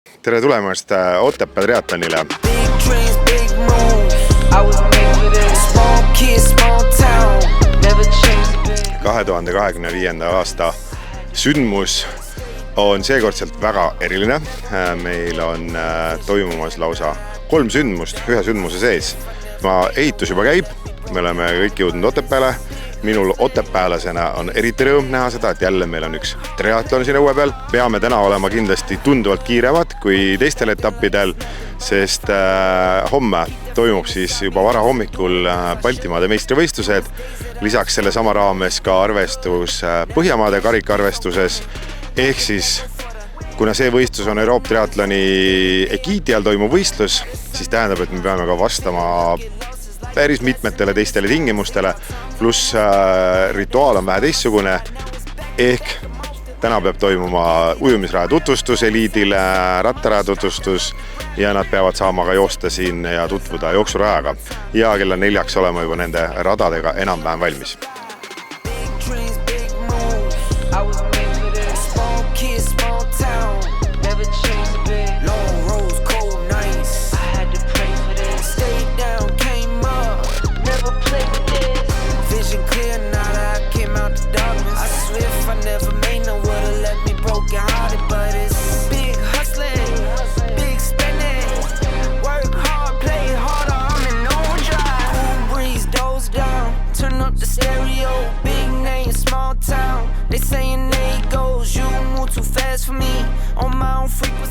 Tere tulemast Otepää triatlonile. Big dreams, big moves. I was made for this. Small kids, small town. Never changed. 2025. aasta sündmus on seekordselt väga eriline. Meil on toimumas lausa 3 sündmust ühe sündmuse sees. Ehitus juba käib, me oleme kõik jõudnud Otepääle. Minul otepäälasena on eriti rõõm näha seda, et jälle meil on üks triatlon siin õue peal. Peame täna olema kindlasti tunduvalt kiirevad kui teistel etappidel, sest homme toimub siis juba varahommikul Baltimaade meistrivõistlused. Lisaks selle sama raames ka arvestus Põhjamaade karikaarvestuses. Ehk siis, kuna see võistlus on Euroopa triatloni egiidi all toimuv võistlus, siis tähendab, et me peame ka vastama päris mitmetele teistele tingimustele, pluss rituaal on vähe teistsugune, ehk täna peab toimuma ujumisraja tutvustus eliidile, rattaraja tutvustus ja nad peavad saama ka joosta siin ja tutvuda jooksurajaga ja kella 4 olema juba nende radadega enam-vähem valmis.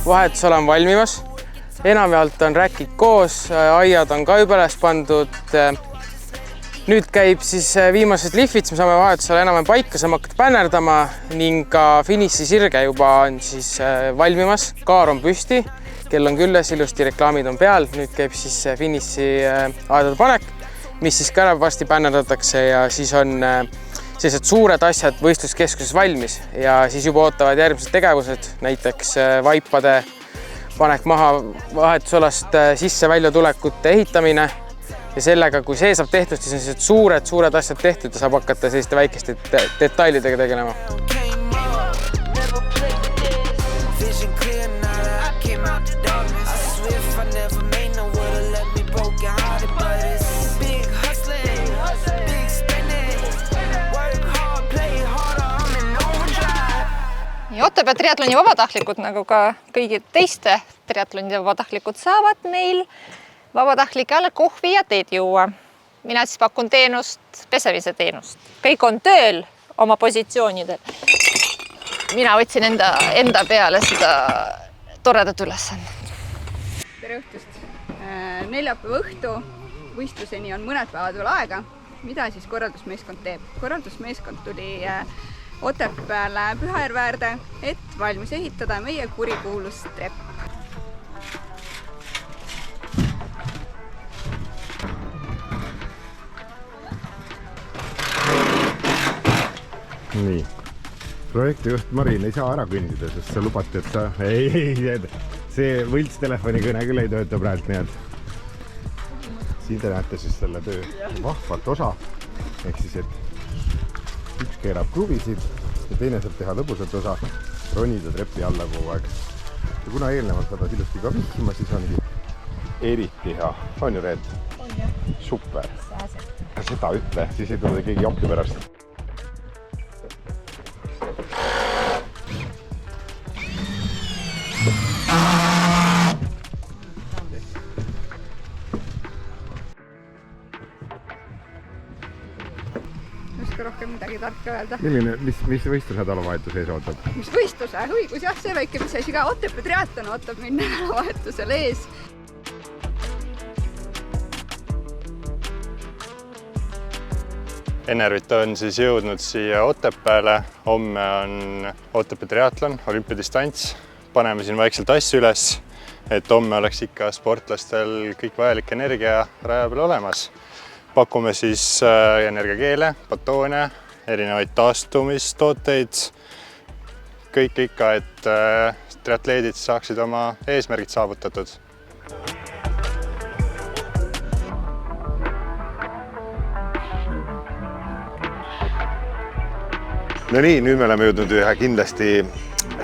Vahetus olen valmimas. Enamjaolt on räkid koos, aiad on ka juba üles pandud. Nüüd käib siis viimased lihvid, me saame vahetusele enam paika, saame hakata pännerdama ning ka finiši sirge juba on siis valmimas. Kaar on püsti, kell on külles, ilusti reklaamid on peal. Nüüd käib siis finiši aedade panek, mis siis ka varsti pännerdatakse ja siis on sellised suured asjad võistluskeskuses valmis ja siis juba ootavad järgmised tegevused, näiteks vaipade panek maha, vahetusalast sisse väljatulekute ehitamine ja sellega, kui see saab tehtud, siis on sellised suured asjad tehtud ja saab hakata selliste väikeste detailidega tegelema. Otepää triatloni vabatahtlikud, nagu ka kõigi teiste triatlonide vabatahtlikud, saavad meil vabatahtlike alla kohvi ja teed juua. Mina siis pakun teenust, pesevise teenust. Kõik on tööl oma positsioonidel. Mina võtsin enda peale seda toredat ülesannet. Tere õhtust! Neljapäeva õhtu võistluseni on mõned päevad veel aega. Mida siis korraldusmeeskond teeb? Korraldusmeeskond tuli Otepääle Pühajärve äärde, et valmis ehitada meie kurikuulus trepp. Nii. Projektijuht Marin ei saa ära kõndida, sest sa lubati, et sa... see võltstelefoni kõne küll ei tööta praegu, nii et siin te näete siis selle töö vahvat osa. Ehk siis, et üks keerab kruvisid ja teine saab teha lõbusat osa, ronida trepi alla kogu aeg. Ja kuna eelnevalt sadas ilusti ka vihkima, siis ongi eriti hea. On ju, Reet? On jah. Super. Seda ütle, siis ei tule keegi joppi pärast. Rohkem midagi tarka öelda. Milline, mis võistluse nädalavahetus ees ootab? Mis võistluse? Õigus jah, see väike mis asi ka. Otepää triatlon ootab mind nädalavahetusel ees. Enervit on siis jõudnud siia Otepääle. Homme on Otepää triatlon, olümpiadistants. Paneme siin vaikselt asju üles, et homme oleks ikka sportlastel kõik vajalik energia raja peal olemas. Pakume siis energiakeele, batoone, erinevaid taastumistooteid. Kõik ikka, et triatleedid saaksid oma eesmärgid saavutatud. No nii, nüüd me oleme jõudnud ühe kindlasti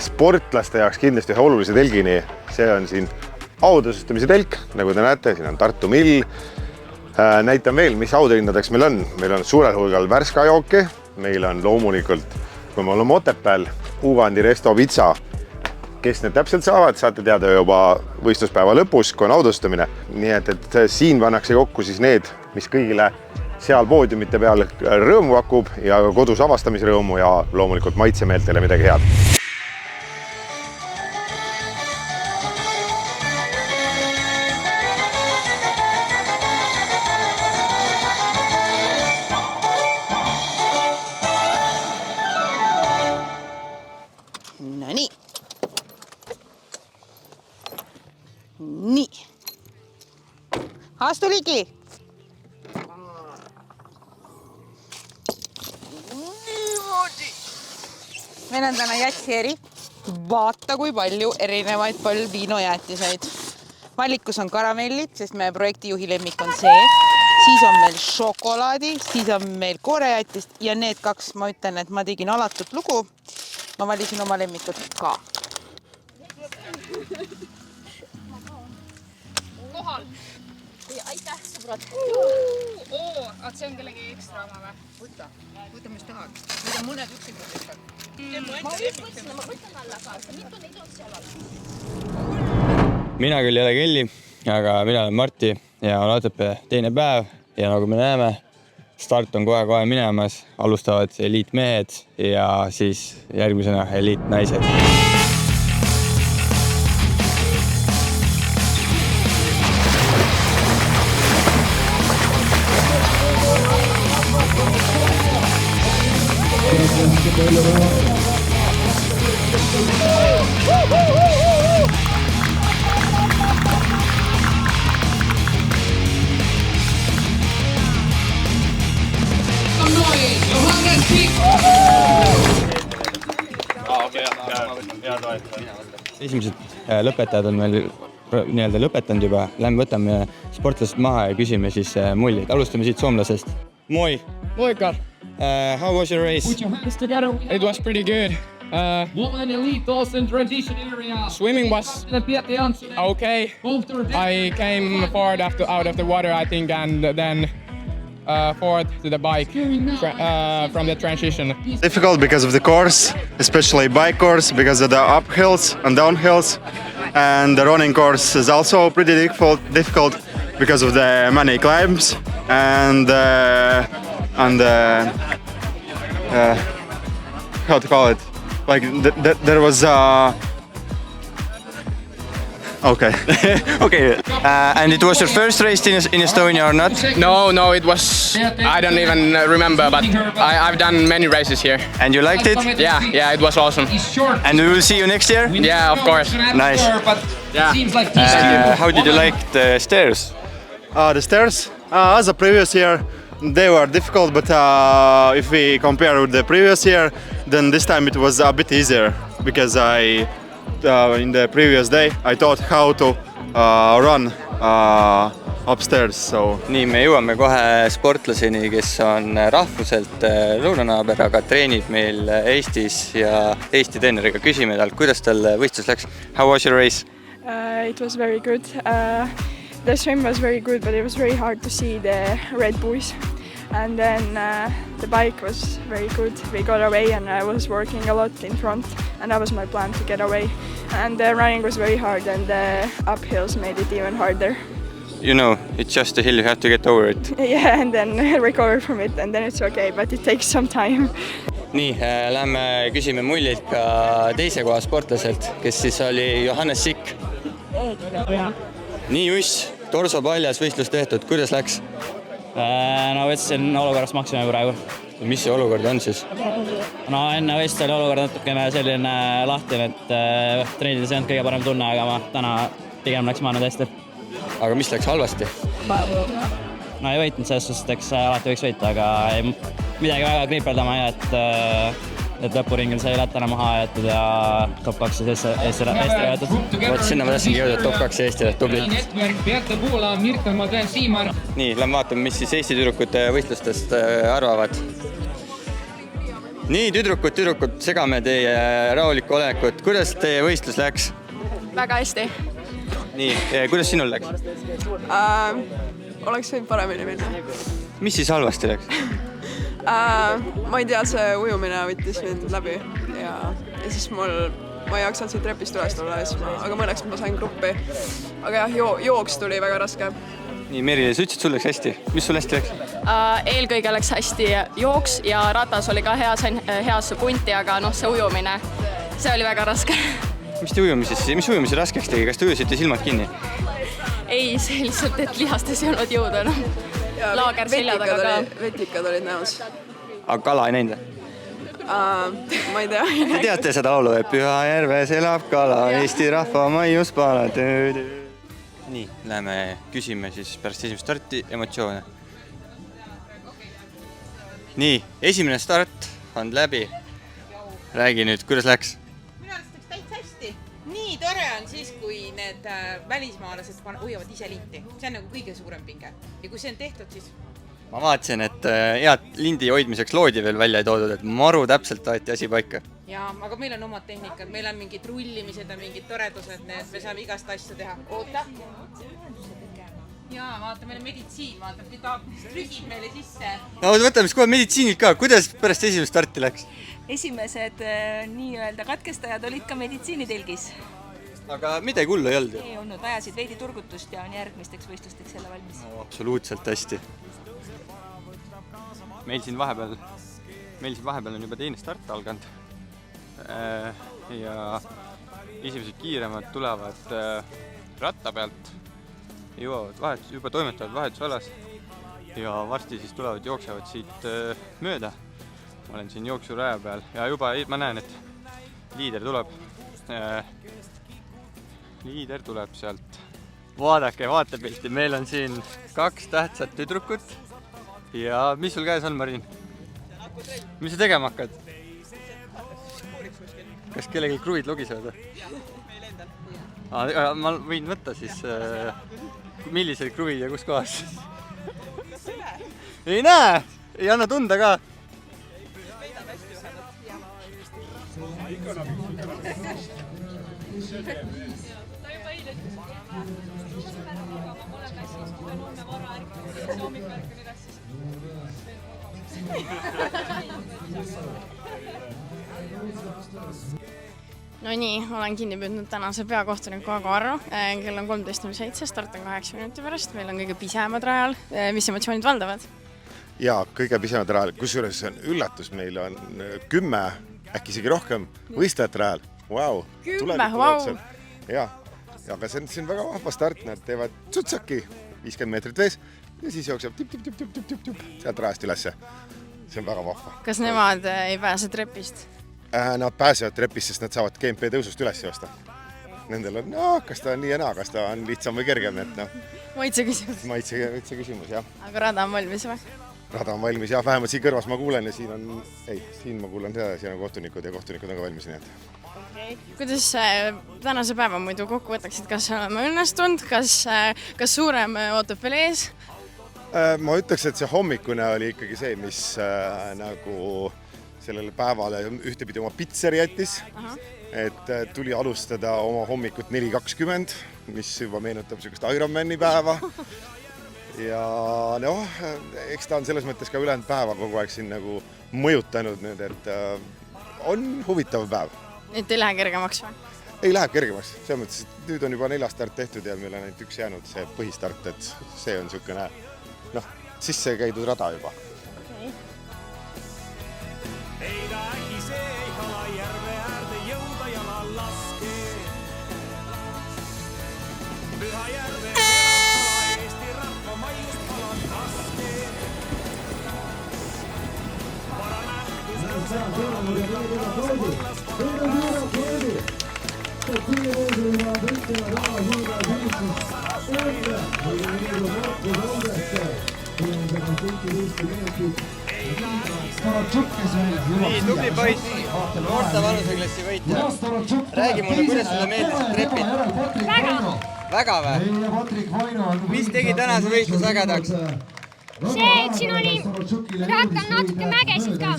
sportlaste jaoks kindlasti ühe olulise telgini. see on siin autasustamise telk, nagu te näete, siin on Tartu Mill. Näitan veel, mis audahindadeks meil on. Meil on suurel hulgal Värska jooki, meil on loomulikult, kui me oleme Otepääl, Ugandi Resto Pitsa. Kes need täpselt saavad, saate teada juba võistluspäeva lõpus, kui on audustamine. Nii et siin pannakse kokku siis need, mis kõigile seal poodiumite peal rõõmu pakub ja kodus avastamisrõõmu ja loomulikult maitsemeeltele midagi head. Nii. Astu ligi. Niimoodi. Meil on täna jätsieri. Vaata, kui palju erinevaid viinojäätiseid. Valikus on karamellid, sest meie projektijuhi lemmik on see. Siis on meil šokolaadi, siis on meil koorejäätist ja need kaks, ma ütlen, et ma tegin alatut lugu. Ma valisin oma lemmikud ka. Aitäh, sõbrad. See on kellegi ekstra oma või? Võta, mis tahad. Mida mõned üksinda võtad. Ma võtan alla kaasa. Mitu neid on seal all? Mina küll ei ole Kelly, aga mina olen Marti ja on Otepää teine päev. Ja nagu me näeme, start on kohe minemas. Alustavad eliitmehed ja siis järgmisena eliitnaised. Esimesed lõpetajad on meil nii-öelda lõpetanud juba. Lähme võtame sportlased maha ja küsime siis mullid. Alustame siit soomlasest. Moi! Moikka! How was your race? Put your hands together. It was pretty good. Woman elite also in transition area. Swimming was okay. I came forward out of the water, I think, and then forward to the bike from the transition. Difficult because of the course, especially bike course, because of the uphills and downhills. And the running course is also pretty difficult because of the many climbs and how to call it? Like there was okay. Okay. And it was your first race in Estonia or not? No, it was, I don't even remember, but I've done many races here. And you liked it? Yeah, it was awesome. And we will see you next year? Yeah, of course. Nice. Yeah. How did you like the stairs? The stairs, as the previous year, they were difficult, but if we compare with the previous year, then this time it was a bit easier because in the previous day I taught how to run upstairs. So. Nii, me jõuame kohe sportlaseni, kes on rahvuselt lõunanaaber, aga treenib meil Eestis ja Eesti treeneriga. Küsime talt, kuidas tal võistlus läks? How was your race? It was very good. The swim was very good, but it was very hard to see the red buoys. And then the bike was very good. We got away and I was working a lot in front and that was my plan, to get away. And the running was very hard and the uphills made it even harder. You know, it's just a hill, you have to get over it. Yeah, and then recover from it and then it's okay, but it takes some time. Nii, lähme küsime mullilt ka teise koha sportlaselt, kes siis oli Johannes Sikk. Nii, Juss, torso paljas võistlus tehtud, kuidas läks? No võtsin olukorras maksime praegu. Mis see olukord on siis? No enne võist oli olukord natukene selline lahtine, et treenides ei olnud kõige parem tunne, aga ma täna pigem läks maanud hästi. Aga mis läks halvasti? No ei võitnud selles suhtes, eks alati võiks võita, aga midagi väga kriipeldama ei, et lõpuringil sai lättana maha ajatud ja top 2 Eesti ajatud. Vot sinna ma tahtsingi jõuda, top 2 Eesti tubli. Nii, lähme vaatame, mis siis Eesti tüdrukute võistlustest arvavad. Nii, tüdrukud, segame teie rahulikku olekut. Kuidas teie võistlus läks? väga hästi. nii, kuidas sinul läks? Oleks võinud paremini minna. Mis siis halvasti läks? Ma ei tea, see ujumine võttis mind läbi ja siis ma ei jaksanud siit trepist üles tulla, aga mõneks ma sain gruppi. Aga jah, jooks tuli väga raske. Nii, Meri, sa ütlesid, sul läks hästi. Mis sul hästi läks? Eelkõige läks hästi jooks ja ratas oli ka heasse punti, aga see ujumine, see oli väga raske. Mis ujumise raskeks tegi? Kas te ujusite silmad kinni? Ei, see lihtsalt, et lihastes ei olnud jõuda. Laager selja taga ka. Vetikad olid näos. Aga kala ei näinud? Ma ei tea. Te teate seda laulu, et Pühajärves elab kala, Eesti rahva maiuspala. Nii, läheme küsime siis pärast esimest starti emotsioone. Nii, esimene start on läbi. Räägi nüüd, kuidas läks? Minu arust läks täitsa hästi. Nii tore on siis, kui need välismaalased ujuvad ise linti. See on nagu kõige suurem pinge. Ja kui see on tehtud, siis... Ma vaatasin, et head lindi hoidmiseks loodi veel välja ei toodud, et maru täpselt aeti asi paika. Jaa, aga meil on omad tehnikad, meil on mingid rullimised ja mingid toredused, need me saame igast asja teha. Oota! Jaa, vaata, meil on meditsiin, vaata, ta trügib meile sisse. No võtame siis kohe meditsiinilt ka, kuidas pärast esimest starti läks? Esimesed nii-öelda katkestajad olid ka meditsiinitelgis. Aga midagi hullu ei olnud? Ei olnud, vajasid veidi turgutust ja on järgmisteks võistlusteks jälle valmis. Absoluutselt hästi. Meil siin vahepeal on juba teine start alganud ja esimesed kiiremad tulevad ratta pealt, juba toimetavad vahetusalas ja varsti siis jooksevad siit mööda. Ma olen siin jooksuraja peal ja juba ma näen, et liider tuleb sealt. Vaadake vaatepilti, meil on siin 2 tähtsat tüdrukut. Ja mis sul käes on, Marin? Mis sa tegema hakkad? Kas kellegi kruvid logisevad? Ma võin võtta siis, millised kruvid ja kus kohas? Ei näe! Ei anna tunda ka! No nii, olen kinni püüdnud tänase peakohtuniku Ago Arro. Kell on 13.07, start on 8 minuti pärast. Meil on kõige pisemad rajal. Mis emotsioonid valdavad? Jaa, kõige pisemad rajal. Kusjuures on üllatus, meil on 10, äkki isegi rohkem võistlejat rajal. Wow, 10, wow! Jaa, aga see on väga vahva start. Nad teevad tsutsaki 50 meetrit vees ja siis jookseb tip, sealt rajast ülesse. See on väga vahva. Kas nemad ei pääse trepist? Nad pääsevad trepist, sest nad saavad GMP tõusust üles joosta. Nendel on, kas ta on nii ja naa, kas ta on lihtsam või kergem. Maitse küsimus. Maitse küsimus, jah. Aga rada on valmis või? Rada on valmis, jah. Vähemalt siin kõrvas ma kuulen ja siin ma kuulen seda, siin on kohtunikud ja kohtunikud on ka valmis. Okay. Kuidas tänase päeva muidu kokku võtaksid? Kas oleme õnnestunud? Kas suurem ootab veel ees? Ma ütleks, et see hommikune oli ikkagi see, mis nagu sellele päevale ühtepidi oma pitseri jättis. Et tuli alustada oma hommikut 4.20, mis juba meenutab sellist Ironmani päeva. Ja eks ta on selles mõttes ka ülejäänud päeva kogu aeg siin nagu mõjutanud nüüd, et on huvitav päev. Et ei lähe kergemaks või? Ei läheb kergemaks. Selles mõttes, et nüüd on juba 4 start tehtud ja meil on ainult 1 jäänud see põhistart, et see on niisugune sisse käidud rada juba. Okay. Eikä äkki se ei hala järve äärde jõuda jalan laske. Pyhäjärve elab Eesti rahva maiuspalad laske. Nii, tubli poiss, noorte vanuseklassi võitja. Räägi mulle, kuidas sulle meeldisid trepid? Väga või? Mis tegi tänase võistlus ägedaks? See, et siin oli natuke mägesid ka.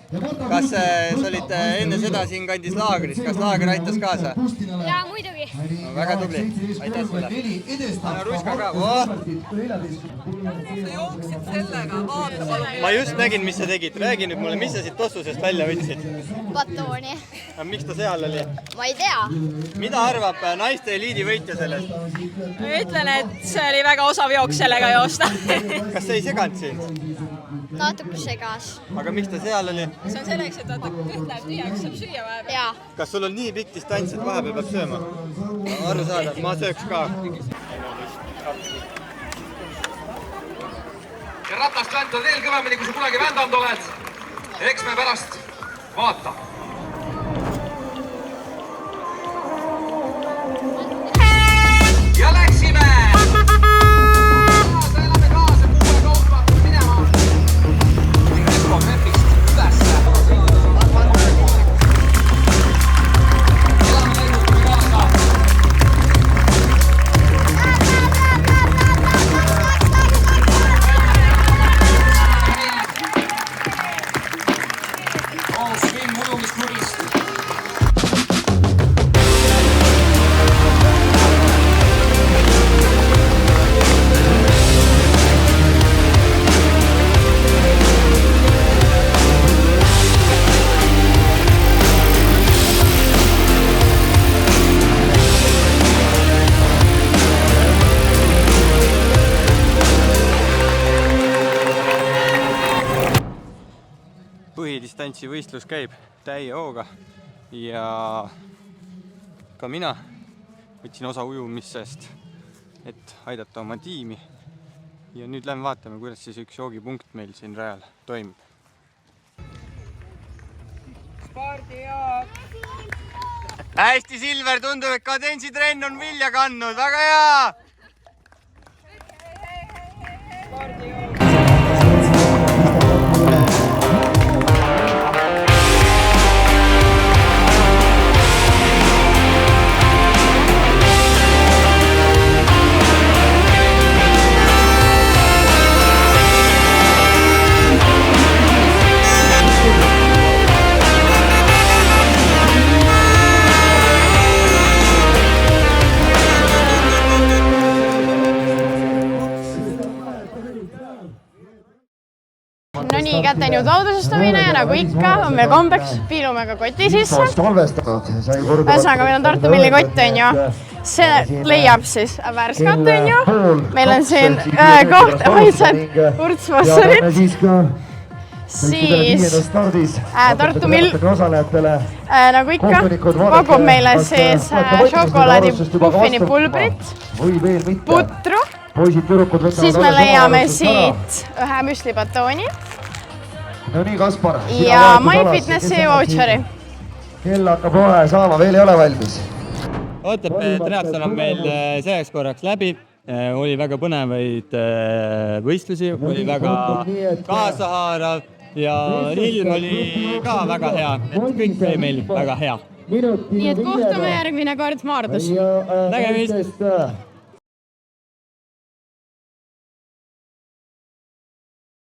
kas sa olid enne seda siin kandis laagris, kas laager aitas kaasa? Jaa, muidugi. No, väga tubli, aitäh sulle. Anna Ruska ka. Sa jooksid sellega, vaata palun. Ma just nägin, mis sa tegid. Räägi nüüd mulle, mis sa siit tossusest välja võtsid? Batooni. Miks ta seal oli? Ma ei tea. Mida arvab naiste eliidi võitja sellest? Ütlen, et see oli väga osav jooks sellega joosta. Kas sa ei seganud sind? Natuke segas. Aga miks ta seal oli? See on selleks, et kõht läheb tühjaks, saab süüa vahepeal. Jaa. Kas sul on nii pikk distants, et vahepeal peab sööma? Aru saada, ma sööks ka. Ja ratast väntad veel kõvemini, kui sa kunagi vändanud oled. Eks me pärast vaata. Ja läksime! Sa elame kaasa kuue kaupa minema. Resko Mempist ülesse. Elame läinud kaasa. Sven ujumiskurist. Põhidistantsi võistlus käib täie hooga ja ka mina võtsin osa ujumisest, et aidata oma tiimi. Ja nüüd lähme vaatame, kuidas siis üks joogipunkt meil siin rajal toimib. Hästi, Silver, tundub, et kadentsitrenn on vilja kandnud, väga hea! No nii, kätte on jõud laudusestamine ja nagu ikka on meil kombeks, piilume ka koti sisse. Ühesõnaga, meil on Tartu Milli kott, on ju. See leiab siis värskat, on ju. Meil on siin koht hoidset urtsfossorit. Siis Tartu Mill, nagu ikka, pakub meile siis šokolaadi puffini pulbrit, putru. Siis me leiame siit ühe müslibatooni. No nii, Kaspar. Ja MyFitnessi voucheri. Kell hakkab kohe saama, veel ei ole valmis. Otepää triatlon on meil selleks korraks läbi. Oli väga põnevaid võistlusi, oli väga kaasahaarav ja ilm oli ka väga hea. Kõik oli meil väga hea. Nii et kohtume järgmine kord Maardus. Nägemist!